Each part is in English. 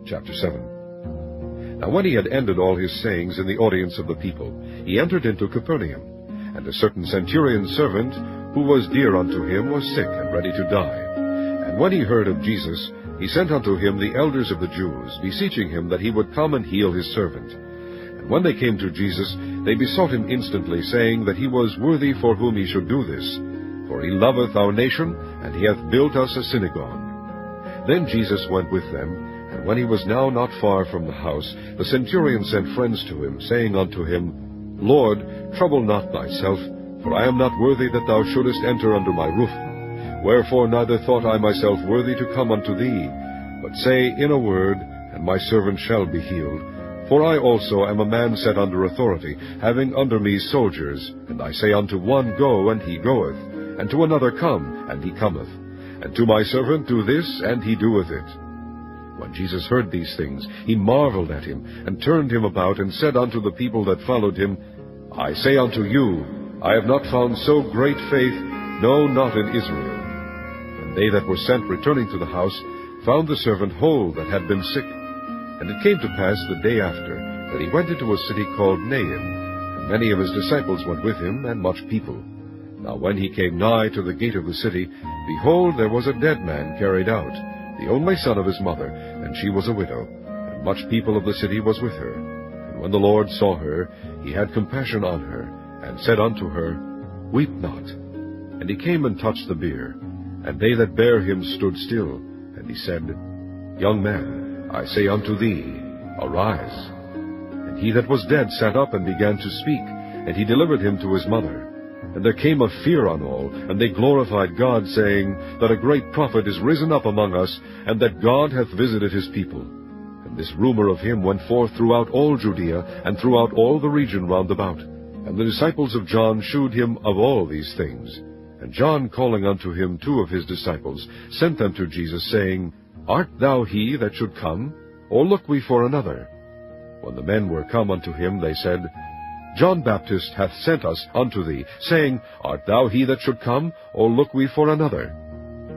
Chapter 7. Now when he had ended all his sayings in the audience of the people, he entered into Capernaum. And a certain centurion's servant, who was dear unto him, was sick and ready to die. And when he heard of Jesus, he sent unto him the elders of the Jews, beseeching him that he would come and heal his servant. And when they came to Jesus, they besought him instantly, saying that he was worthy for whom he should do this. For he loveth our nation, and he hath built us a synagogue. Then Jesus went with them, and when he was now not far from the house, the centurion sent friends to him, saying unto him, Lord, trouble not thyself, for I am not worthy that thou shouldest enter under my roof. Wherefore neither thought I myself worthy to come unto thee, but say in a word, and my servant shall be healed. For I also am a man set under authority, having under me soldiers. And I say unto one, Go, and he goeth, and to another, Come, and he cometh, and to my servant, Do this, and he doeth it. When Jesus heard these things, he marveled at him, and turned him about, and said unto the people that followed him, I say unto you, I have not found so great faith, no, not in Israel. And they that were sent, returning to the house, found the servant whole that had been sick. And it came to pass the day after, that he went into a city called Nain, and many of his disciples went with him, and much people. Now when he came nigh to the gate of the city, behold, there was a dead man carried out, the only son of his mother, and she was a widow, and much people of the city was with her. And when the Lord saw her, he had compassion on her, and said unto her, Weep not. And he came and touched the bier, and they that bare him stood still. And he said, Young man, I say unto thee, Arise. And he that was dead sat up and began to speak, and he delivered him to his mother. And there came a fear on all, and they glorified God, saying, that a great prophet is risen up among us, and that God hath visited his people. And this rumor of him went forth throughout all Judea, and throughout all the region round about. And the disciples of John shewed him of all these things. And John, calling unto him 2 of his disciples, sent them to Jesus, saying, Art thou he that should come, or look we for another? When the men were come unto him, they said, John Baptist hath sent us unto thee, saying, Art thou he that should come, or look we for another?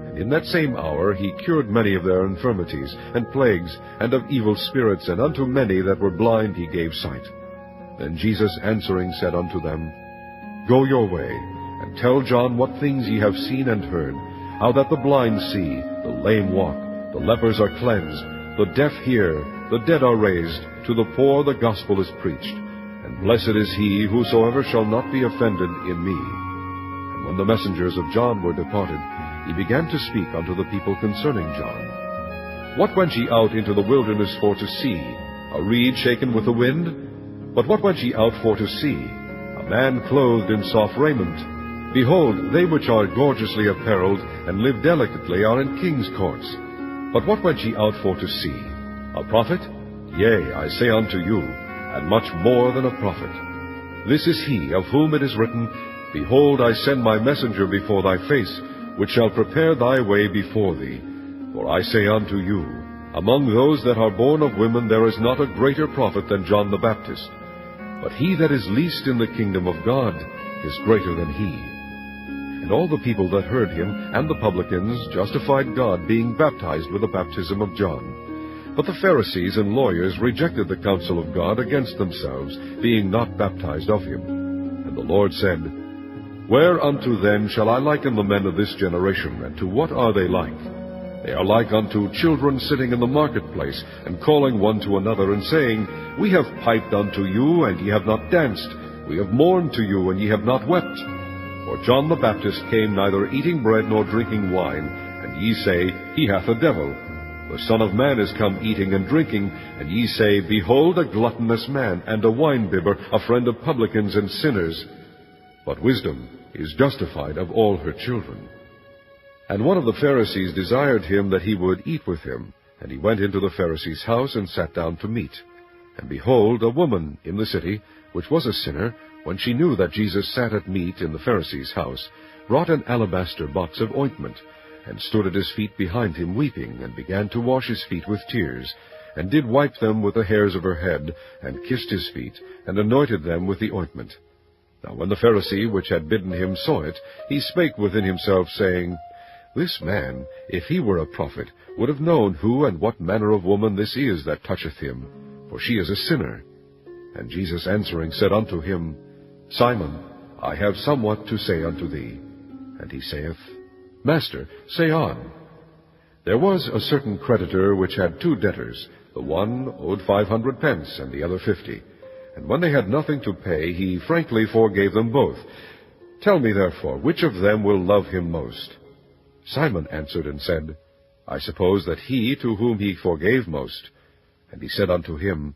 And in that same hour he cured many of their infirmities, and plagues, and of evil spirits, and unto many that were blind he gave sight. Then Jesus answering said unto them, Go your way, and tell John what things ye have seen and heard, how that the blind see, the lame walk, the lepers are cleansed, the deaf hear, the dead are raised, to the poor the gospel is preached. And blessed is he whosoever shall not be offended in me. And when the messengers of John were departed, he began to speak unto the people concerning John. What went ye out into the wilderness for to see? A reed shaken with the wind? But what went ye out for to see? A man clothed in soft raiment? Behold, they which are gorgeously apparelled, and live delicately, are in king's courts. But what went ye out for to see? A prophet? Yea, I say unto you, and much more than a prophet. This is he of whom it is written, Behold, I send my messenger before thy face, which shall prepare thy way before thee. For I say unto you, among those that are born of women there is not a greater prophet than John the Baptist. But he that is least in the kingdom of God is greater than he. And all the people that heard him, and the publicans, justified God, being baptized with the baptism of John. But the Pharisees and lawyers rejected the counsel of God against themselves, being not baptized of him. And the Lord said, Whereunto then shall I liken the men of this generation, and to what are they like? They are like unto children sitting in the marketplace, and calling one to another, and saying, We have piped unto you, and ye have not danced. We have mourned to you, and ye have not wept. For John the Baptist came neither eating bread nor drinking wine, and ye say, He hath a devil. The Son of Man is come eating and drinking, and ye say, Behold a gluttonous man, and a winebibber, a friend of publicans and sinners. But wisdom is justified of all her children. And one of the Pharisees desired him that he would eat with him. And he went into the Pharisee's house, and sat down to meat. And behold, a woman in the city, which was a sinner, when she knew that Jesus sat at meat in the Pharisee's house, brought an alabaster box of ointment, and stood at his feet behind him weeping, and began to wash his feet with tears, and did wipe them with the hairs of her head, and kissed his feet, and anointed them with the ointment. Now when the Pharisee which had bidden him saw it, he spake within himself, saying, This man, if he were a prophet, would have known who and what manner of woman this is that toucheth him, for she is a sinner. And Jesus answering said unto him, Simon, I have somewhat to say unto thee. And he saith, Master, say on. There was a certain creditor which had 2 debtors. The one owed 500 pence, and the other 50. And when they had nothing to pay, he frankly forgave them both. Tell me therefore, which of them will love him most? Simon answered and said, I suppose that he to whom he forgave most. And he said unto him,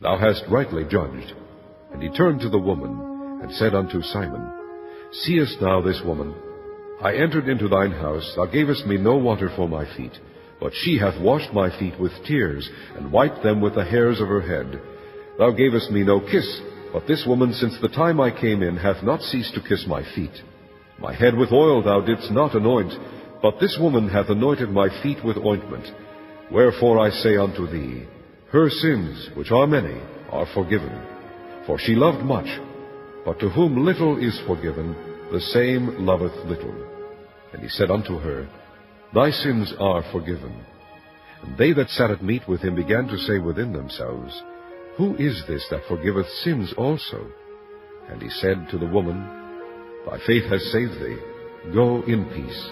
Thou hast rightly judged. And he turned to the woman, and said unto Simon, Seest thou this woman? I entered into thine house, thou gavest me no water for my feet, but she hath washed my feet with tears, and wiped them with the hairs of her head. Thou gavest me no kiss, but this woman since the time I came in hath not ceased to kiss my feet. My head with oil thou didst not anoint, but this woman hath anointed my feet with ointment. Wherefore I say unto thee, her sins, which are many, are forgiven. For she loved much, but to whom little is forgiven, the same loveth little. And he said unto her, Thy sins are forgiven. And they that sat at meat with him began to say within themselves, Who is this that forgiveth sins also? And he said to the woman, Thy faith has saved thee. Go in peace.